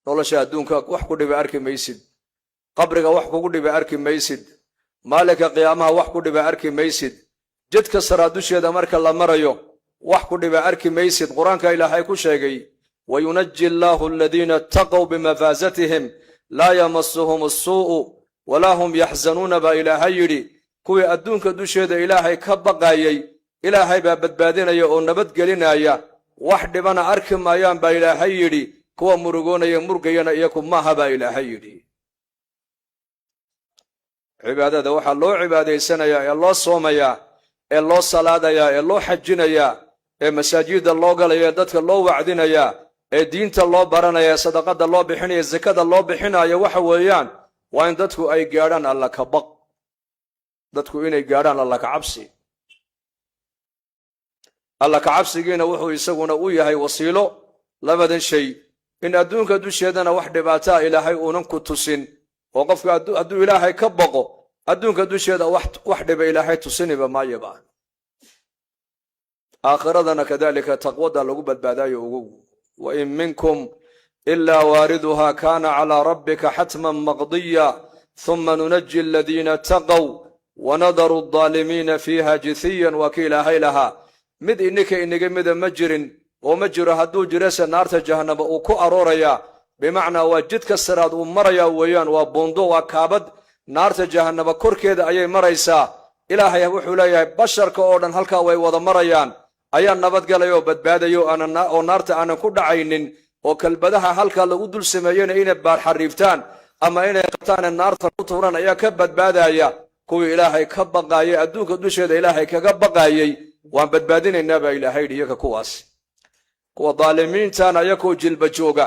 nolosha adduunka wax ku dhiba arki maysid qabriga wax kugu dhiba arki maysid maalinka qiyaamaha wax ku dhiba arki maysid jidka sara dusheeda marka la marayo wax ku dhiba arki maysid quraanka ilaahay ku sheegay wayunajji Allahu alladhina taqaw bimafazatihim la yamassuhum as-su'u wala hum yahzanuna ba ilaahay yiri kuwii adduunka dusheeda ilaahay ka baqayay ilaahay baa badbaadinaya oo nabad gelinaya wax dhibana arki maayaan ba ilaahay yiri kuwa murugoonaya murgayana iyaku maaha ba ilaahay yiri cibaadada waxa loo cibaadeysanaya ee loo soomaya ee loo salaadaya ee loo xajinaya ee masaajida loo galaya dadka loo wacdinaya ee diinta loo baranaya sadaqada loo bixinaya zakada loo bixinaya waxa weeyaan waa in dadku ay gaaraan alla ka baq dadku inay gaaraan alla ka cabsi alla ka cabsigiina wuxuu isaguna u yahay wasiilo labadan shay in adduunka dusheedana wax dhibaato ilaahay uunan ku tusin oo qofka hadduu ilaahay ka baqo adduunka dusheeda wax dhiba ilaahay tusiniba maayaba aakhiradana kadalika taqwada lagu badbaadayo ugu wa in minkum illa wariduha kana ala rabbika hatman maqdiya thumma nunajji alladhina taqaw wa nadaru adh-dhalimina fiha jithiyan wa kila haylaha mid inaga mid ma jirin oo ma jiro hadduu jirasa naarta jahannama uu ku arooraya bimacna waa jidka siraad uu maraya weeyaan waa buundo waa kaabad naarta jahannama korkeeda ayay maraysaa ilaahay wuxuu leeyahay basharka oo dhan halka way wada marayaan ayaa nabad galayo badbaadayo oo naarta aanan ku dhacaynin oo kalbadaha halka lagu dul sameeyeen inay baar xariiftaan ama inay qabtaan naarta ku tuuran ayaa ka badbaadaya kuwii ilaahay ka baqaayay adduunka dusheeda ilaahay kaga baqaayay waan badbaadinaynaa ba ilaahay iyaga kuwaas kuwa daalimiintan ayakoo jilba jooga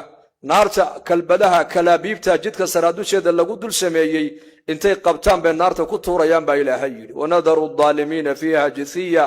naarta kalbadaha kalaabiibta jidka saraadusheeda lagu dul sameeyay intay qabtaan bay naarta ku tuurayaan ba ilaahay yiri wanadaru adh-dhalimina fiha jithiya